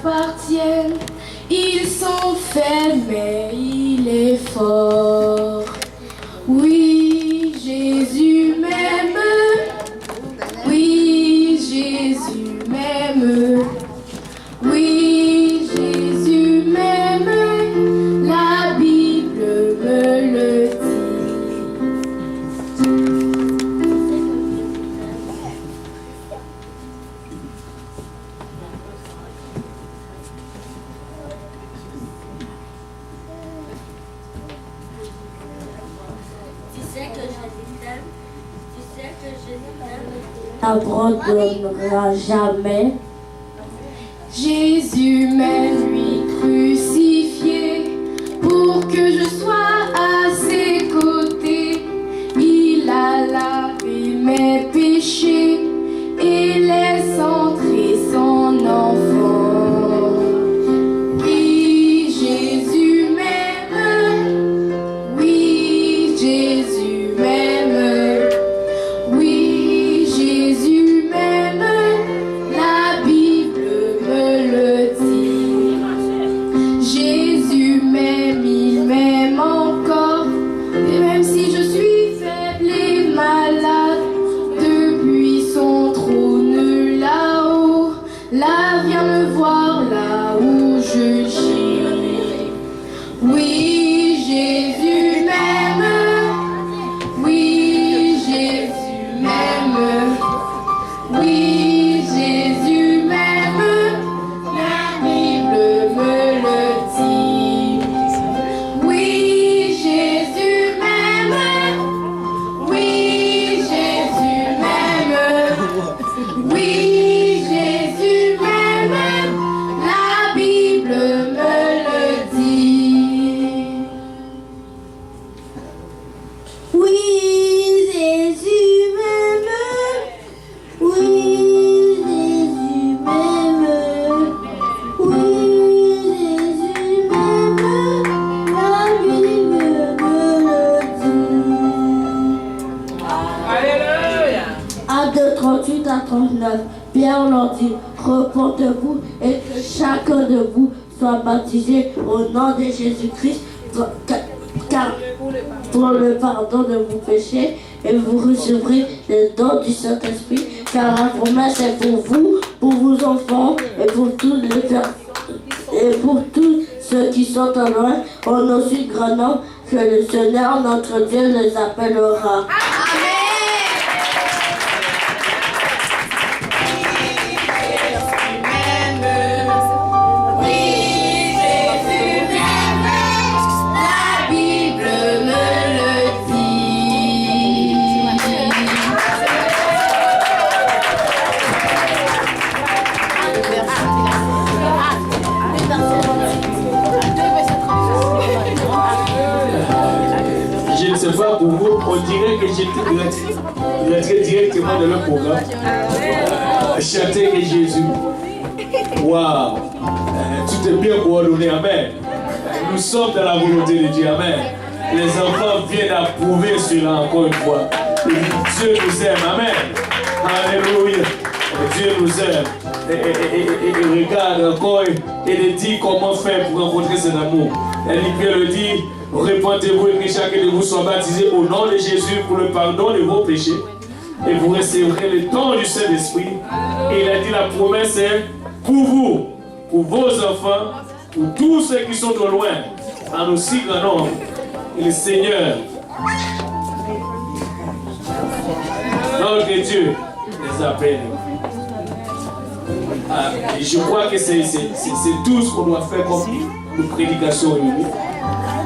appartiennent. Ils sont faibles, mais il est fort. Oui, Jésus m'aime. Oui, Jésus m'aime. Oui, Jésus m'aime. La Bible me le dit. Tu sais que je t'aime. Tu sais que je t'aime. N'abandonnera jamais. Jésus m'aime, lui crucifié, pour que je sois à ses côtés. Il a lavé mes péchés et laisse entrer son enfant. Oui, Jésus m'aime. Oui, Jésus m'aime. Oui, Jésus m'aime. La Bible me le dit. Jésus m'aime, il m'aime encore. Et même si je suis faible et malade, depuis son trône là-haut, là viens me voir là où je gis. Oui, Jésus m'aime. Oui, Jésus m'aime. Oui, Jésus m'aime. La Bible me le dit. Oui, Jésus m'aime. Oui, Jésus m'aime. Oui, Jésus m'aime. La Bible me le dit. Oui, Jésus m'aime. Oui, Jésus m'aime. Oui, Jésus m'aime. La Bible me le dit. Alléluia. À 2:38 à 39, Pierre leur dit, repentez-vous et que chacun de vous soit baptisé au nom de Jésus-Christ, car pour le pardon de vos péchés, et vous recevrez le don du Saint-Esprit, car la promesse est pour vous, pour vos enfants, et pour tous ceux qui sont en loin, en aussi grand nombre que le Seigneur notre Dieu les appellera. La Bible me le dit. Je ne sais pas pour vous, on dirait que j'étais rentré directement dans le programme. Chanter que Jésus. Waouh! Tout est bien coordonné, amen. Nous sommes dans la volonté de Dieu, amen. Les enfants viennent approuver cela encore une fois. Dieu nous aime, amen. Alléluia. Dieu nous aime. Et regarde encore et dit comment faire pour rencontrer cet amour. Elle le dit, repentez-vous et que chacun de vous soit baptisé au nom de Jésus pour le pardon de vos péchés. Et vous recevrez le don du Saint-Esprit. Et il a dit la promesse est pour vous, pour vos enfants, pour tous ceux qui sont de loin, en aussi grand nombre. Et le Seigneur, notre Dieu, les appelle. Et je crois que c'est tout ce qu'on doit faire comme une prédication unique.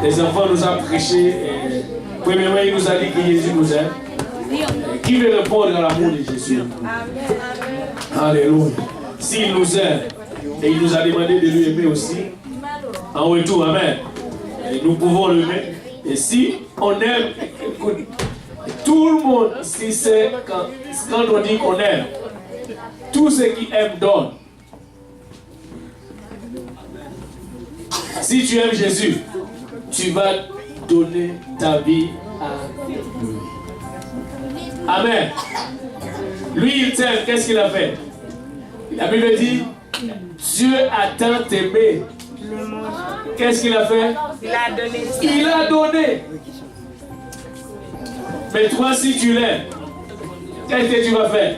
Les enfants nous ont prêché. Premièrement, il nous a dit que Jésus nous aime. Qui veut répondre à l'amour de Jésus? Alléluia. S'il nous aime, et il nous a demandé de lui aimer aussi, en retour, amen. Et nous pouvons l'aimer. Et si on aime, écoute, tout le monde, si c'est quand on dit qu'on aime, tous ceux qui aiment donnent. Si tu aimes Jésus, tu vas donner ta vie à lui. Amen. Lui, il t'aime, qu'est-ce qu'il a fait? La Bible dit, Dieu a tant aimé. Qu'est-ce qu'il a fait? Il a donné. Il a donné. Mais toi, si tu l'aimes, qu'est-ce que tu vas faire?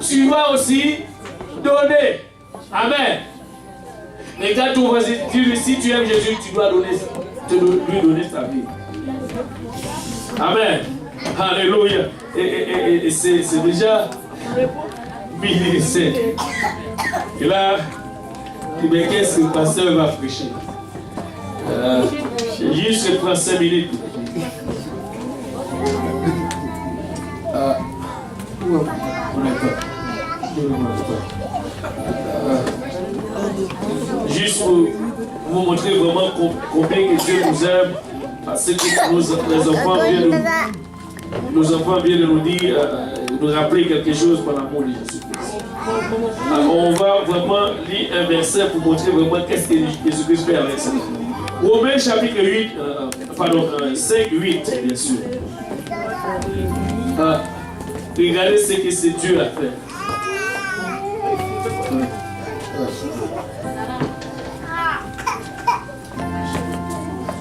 Tu vas aussi donner. Amen. Regarde ton voisin, dis-lui, si tu aimes Jésus, tu dois lui donner ta vie. Amen. Alléluia. Et c'est déjà 1017. Et là, mais qu'est-ce que le pasteur va prêcher? Juste prendre 5 minutes. Juste pour vous montrer vraiment combien que Dieu nous aime, parce que nos enfants viennent de nous dire, nous rappeler quelque chose par l'amour de Jésus-Christ. Alors on va vraiment lire un verset pour montrer vraiment qu'est-ce que Jésus-Christ fait avec ça. Romains chapitre 8, 5, 8, bien sûr. Regardez ce que c'est Dieu a fait.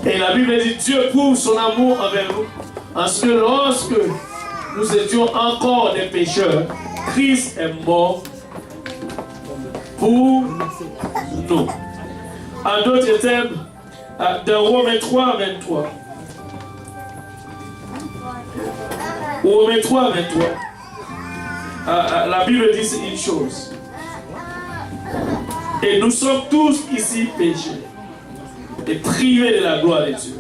Et la Bible dit Dieu prouve son amour envers nous, en ce que lorsque nous étions encore des pécheurs, Christ est mort pour nous. En d'autres termes, dans Romains 3, 23. Romains 3, 23. La Bible dit une chose. Et nous sommes tous ici pécheurs et privés de la gloire de Dieu.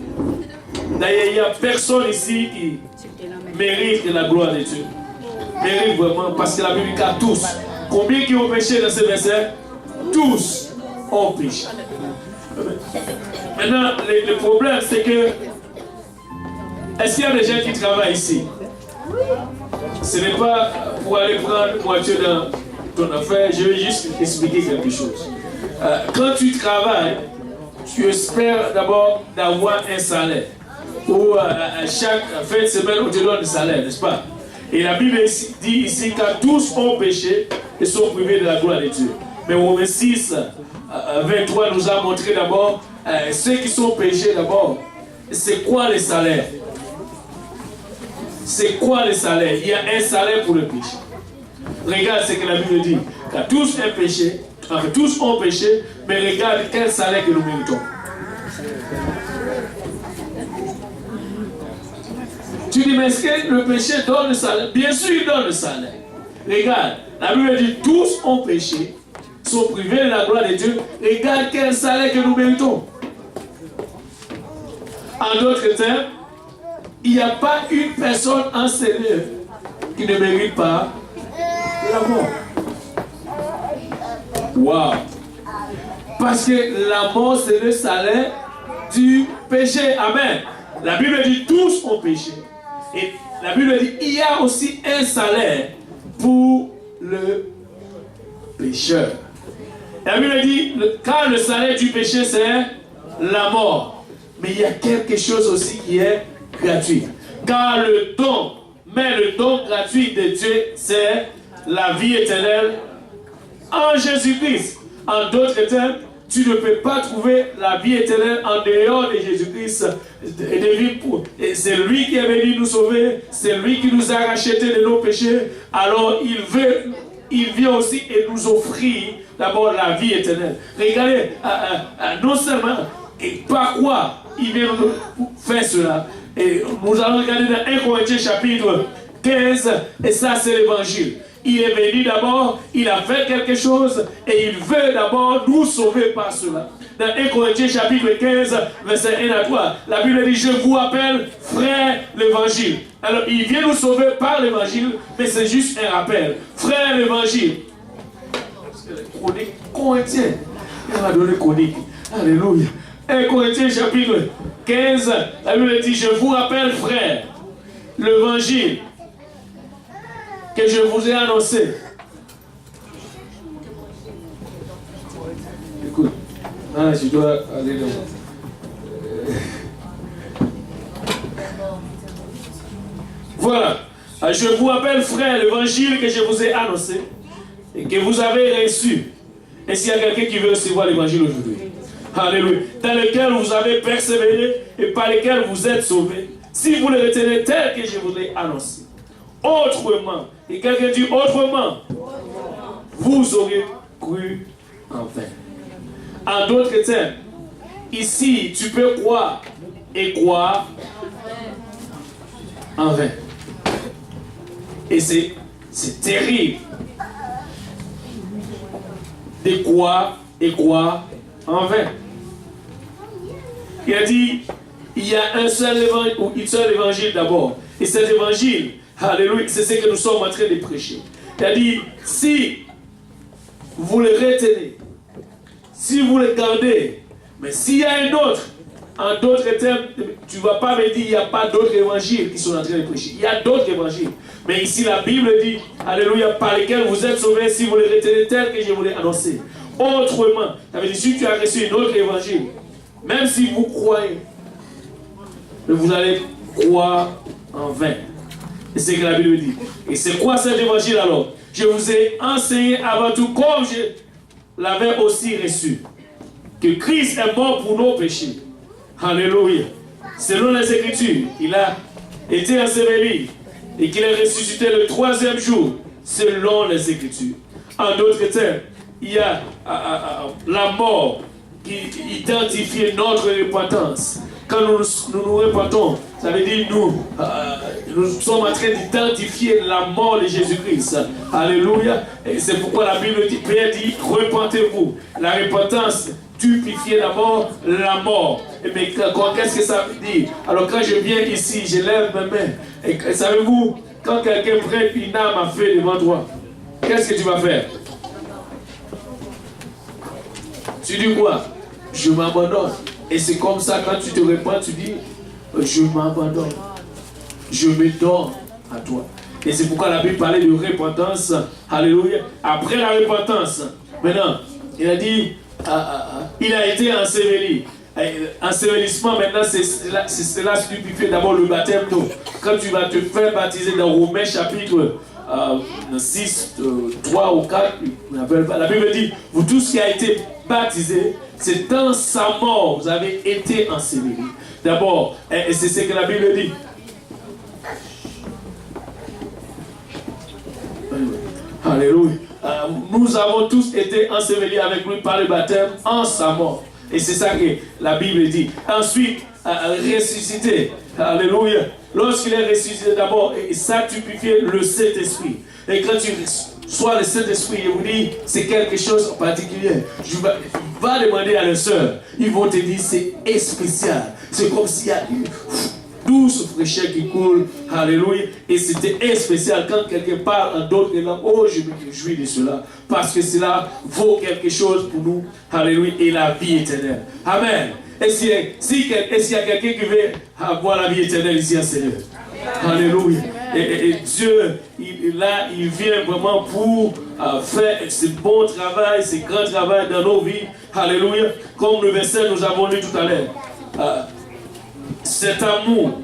D'ailleurs, il n'y a personne ici qui mérite de la gloire de Dieu. Mérite vraiment, parce que la Bible dit qu'à tous. Combien qui ont péché dans ce verset? Tous ont péché. Maintenant, le problème, c'est que est-ce qu'il y a des gens qui travaillent ici? Ce n'est pas pour aller prendre une voiture dans ton affaire, je vais juste expliquer quelque chose. Quand tu travailles, tu espères d'abord d'avoir un salaire. Ou chaque fin de semaine, on te donne un salaire, n'est-ce pas? Et la Bible dit ici qu'à tous ont péché et sont privés de la gloire de Dieu. Mais Romains 6, 23 nous a montré d'abord ceux qui sont péchés d'abord. C'est quoi le salaire? C'est quoi le salaire? Il y a un salaire pour le péché. Regarde ce que la Bible dit. Car tous ont péché, enfin, tous ont péché, mais regarde quel salaire que nous méritons. Tu dis, mais est-ce que le péché donne le salaire? Bien sûr, il donne le salaire. Regarde, la Bible dit, tous ont péché, sont privés de la gloire de Dieu. Regarde quel salaire que nous méritons. En d'autres termes, il n'y a pas une personne en Seigneur qui ne mérite pas la mort. Wow! Parce que la mort, c'est le salaire du péché. Amen. La Bible dit tous ont péché. Et la Bible dit il y a aussi un salaire pour le pécheur. La Bible dit car le salaire du péché, c'est la mort. Mais il y a quelque chose aussi qui est gratuit. Car le don gratuit de Dieu, c'est la vie éternelle en Jésus-Christ. En d'autres termes, tu ne peux pas trouver la vie éternelle en dehors de Jésus-Christ. C'est lui qui est venu nous sauver, c'est lui qui nous a rachetés de nos péchés. Alors il vient aussi et nous offrir d'abord la vie éternelle. Regardez, non seulement, et par quoi il vient nous faire cela. Et nous allons regarder dans 1 Corinthiens chapitre 15, et ça c'est l'évangile. Il est venu d'abord, il a fait quelque chose, et il veut d'abord nous sauver par cela. Dans 1 Corinthiens chapitre 15, verset 1 à 3, la Bible dit, je vous appelle frère l'évangile. Alors il vient nous sauver par l'évangile, mais c'est juste un rappel. Frère l'évangile. Chronique Corinthien. Il m'a donné chronique. Alléluia. 1 Corinthiens chapitre 15, la Bible dit, je vous rappelle frère l'évangile que je vous ai annoncé. Écoute, je dois aller dans... Voilà. Je vous rappelle, frère, l'évangile que je vous ai annoncé, et que vous avez reçu. Et s'il y a quelqu'un qui veut recevoir l'évangile aujourd'hui, alléluia, dans lequel vous avez persévéré et par lequel vous êtes sauvés, si vous le retenez tel que je vous l'ai annoncé, autrement, et quelqu'un dit autrement, vous aurez cru en vain. En d'autres termes, ici, tu peux croire et croire en vain. Et c'est terrible de croire et croire en vain. Il a dit, il y a un seul évangile d'abord. Et cet évangile, alléluia, c'est ce que nous sommes en train de prêcher. Il a dit, si vous le retenez, si vous le gardez, mais s'il y a un autre, en d'autres termes, tu ne vas pas me dire qu'il n'y a pas d'autres évangiles qui sont en train de prêcher. Il y a d'autres évangiles. Mais ici, la Bible dit, alléluia, par lesquels vous êtes sauvés si vous le retenez tel que je vous l'ai annoncé. Autrement, ça veut dire, si tu as reçu un autre évangile, même si vous croyez, vous allez croire en vain. Et c'est ce que la Bible dit. Et c'est quoi cet évangile alors? Je vous ai enseigné avant tout, comme je l'avais aussi reçu, que Christ est mort pour nos péchés. Alléluia. Selon les Écritures, il a été enseveli et qu'il est ressuscité le 3e jour, selon les Écritures. En d'autres termes, il y a la mort qui identifie notre repentance. Quand nous repentons, ça veut dire nous sommes en train d'identifier la mort de Jésus-Christ. Alléluia. Et c'est pourquoi la Bible dit, Pierre dit, repentez-vous. La repentance purifier d'abord la mort. Mais qu'est-ce que ça veut dire? Alors quand je viens ici, je lève mes mains. Et savez-vous, quand quelqu'un prête une âme à feu devant toi, qu'est-ce que tu vas faire? Tu dis quoi? Je m'abandonne. Et c'est comme ça, quand tu te répands, tu dis, je m'abandonne. Je me donne à toi. Et c'est pourquoi la Bible parlait de repentance. Alléluia. Après la repentance, maintenant, il a dit, il a été enseveli. Ensevelissement, maintenant, c'est cela stupéfie d'abord le baptême d'eau. Quand tu vas te faire baptiser dans Romains chapitre 6, 3 ou 4, la Bible dit, vous tous qui avez été baptisés, c'est dans sa mort, vous avez été ensevelis. D'abord, et c'est ce que la Bible dit. Alléluia. Nous avons tous été ensevelis avec lui par le baptême en sa mort. Et c'est ça que la Bible dit. Ensuite, ressuscité. Alléluia. Lorsqu'il est ressuscité d'abord, il sanctifie le Saint-Esprit. Et quand tu sois le Saint-Esprit, je vous dis, c'est quelque chose en particulier. Va demander à la sœur. Ils vont te dire, c'est spécial. C'est comme s'il y a une douce fraîcheur qui coule. Alléluia. Et c'était spécial quand quelqu'un parle en d'autres langues. Oh, je me réjouis de cela. Parce que cela vaut quelque chose pour nous. Alléluia. Et la vie éternelle. Amen. Et s'il y a quelqu'un qui veut avoir la vie éternelle ici, Seigneur. Alléluia. Et Dieu, il vient vraiment pour faire ce bon travail, ce grand travail dans nos vies. Alléluia. Comme le verset que nous avons lu tout à l'heure. Cet amour,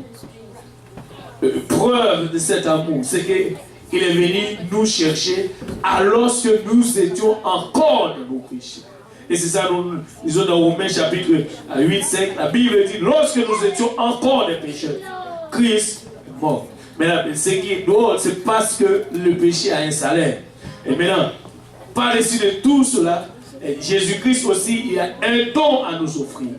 preuve de cet amour, c'est qu'il est venu nous chercher alors que nous étions encore dans nos péchés. Et c'est ça, nous lisons dans Romains chapitre 8, 5, la Bible dit, lorsque nous étions encore des pécheurs, Christ est mort. Mais ce qui est drôle, c'est parce que le péché a un salaire. Et maintenant, par-dessus de tout cela, Jésus-Christ aussi, il a un don à nous offrir.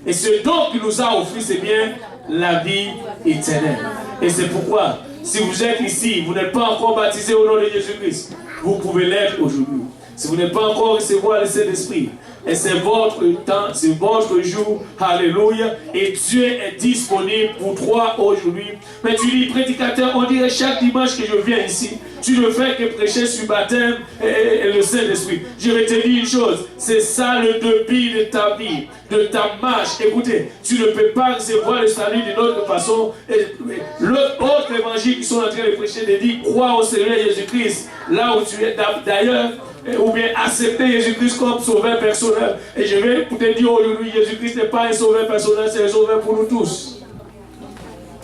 Et ce don qu'il nous a offert, c'est bien la vie éternelle. Et c'est pourquoi, si vous êtes ici, vous n'êtes pas encore baptisé au nom de Jésus-Christ, vous pouvez l'être aujourd'hui. Si vous n'êtes pas encore recevoir le Saint-Esprit, et c'est votre temps, c'est votre jour, alléluia, et Dieu est disponible pour toi aujourd'hui. Mais tu dis, prédicateur, on dirait chaque dimanche que je viens ici, tu ne fais que prêcher sur le baptême et le Saint-Esprit. Je vais te dire une chose, c'est ça le début de ta vie, de ta marche. Écoutez, tu ne peux pas recevoir le salut d'une autre façon. L'autre évangile qui sont en train de prêcher, de dire, crois au Seigneur Jésus-Christ, là où tu es d'ailleurs, ou bien accepter Jésus-Christ comme sauveur personnel. Et je vais te dire aujourd'hui, Jésus-Christ n'est pas un sauveur personnel, c'est un sauveur pour nous tous.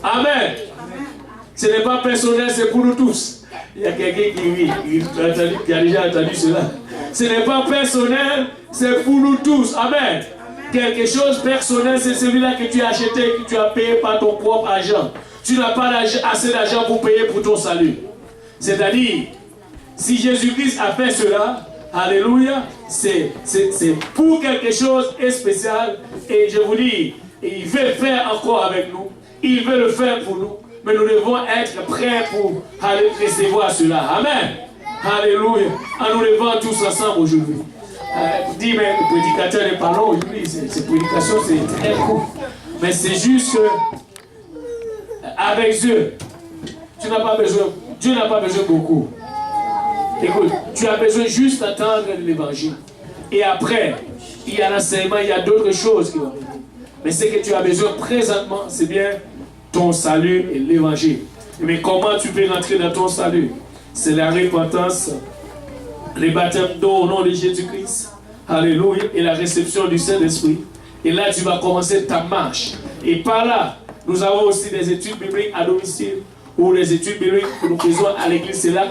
Amen. Ce n'est pas personnel, c'est pour nous tous. Il y a quelqu'un qui rit, qui a déjà entendu cela. Ce n'est pas personnel, c'est pour nous tous. Amen. Quelque chose personnel, c'est celui-là que tu as acheté, que tu as payé par ton propre argent. Tu n'as pas assez d'argent pour payer pour ton salut. C'est-à-dire, si Jésus-Christ a fait cela, alléluia, c'est pour quelque chose de spécial. Et je vous dis, il veut faire encore avec nous. Il veut le faire pour nous. Mais nous devons être prêts pour aller recevoir cela. Amen. Alléluia. En nous levant tous ensemble aujourd'hui. Dis, mais le prédicateur n'est pas là aujourd'hui. Ces prédications, c'est très court. Mais c'est juste que, avec Dieu, tu n'as pas besoin, Dieu n'a pas besoin beaucoup. Écoute, tu as besoin juste d'attendre l'évangile. Et après, il y a l'enseignement, il y a d'autres choses qui vont venir. Mais ce que tu as besoin présentement, c'est bien ton salut et l'évangile. Mais comment tu peux rentrer dans ton salut? C'est la repentance, le baptême d'eau au nom de Jésus-Christ. Alléluia. Et la réception du Saint-Esprit. Et là, tu vas commencer ta marche. Et par là, nous avons aussi des études bibliques à domicile. Ou les études bibliques que nous faisons à l'église. C'est là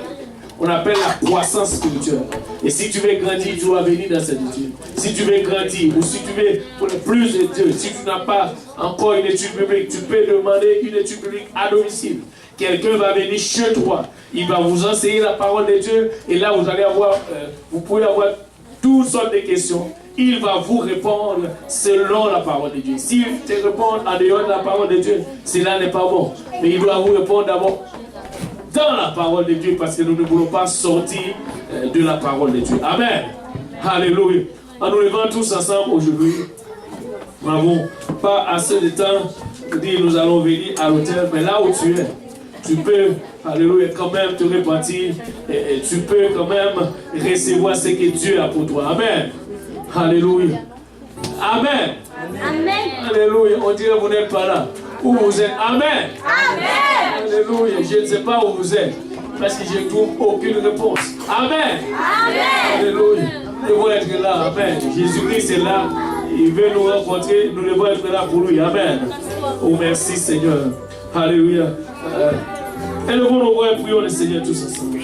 qu'on appelle la croissance spirituelle. Et si tu veux grandir, tu dois venir dans cette étude. Si tu veux grandir, ou si tu veux pour le plus de Dieu, si tu n'as pas encore une étude biblique, tu peux demander une étude biblique à domicile. Quelqu'un va venir chez toi, il va vous enseigner la parole de Dieu, et là vous allez avoir, vous pouvez avoir toutes sortes de questions. Il va vous répondre selon la parole de Dieu. S'il te répond en dehors de la parole de Dieu, cela n'est pas bon. Mais il doit vous répondre d'abord dans la parole de Dieu, parce que nous ne voulons pas sortir de la parole de Dieu. Amen. Alléluia. En nous levant tous ensemble aujourd'hui, nous n'avons pas assez de temps pour dire nous allons venir à l'autel, mais là où tu es, tu peux, alléluia, quand même te repentir et tu peux quand même recevoir ce que Dieu a pour toi. Amen. Alléluia. Amen. Amen. Alléluia. On dirait que vous n'êtes pas là. Où vous êtes? Amen. Amen. Alléluia. Je ne sais pas où vous êtes parce que je ne trouve aucune réponse. Amen. Amen. Alléluia. Nous devons être là. Amen. Jésus-Christ est là. Il veut nous rencontrer. Nous devons être là pour lui. Amen. Oh, merci Seigneur. Alléluia. Élevons nos voix et prions le Seigneur tous ensemble.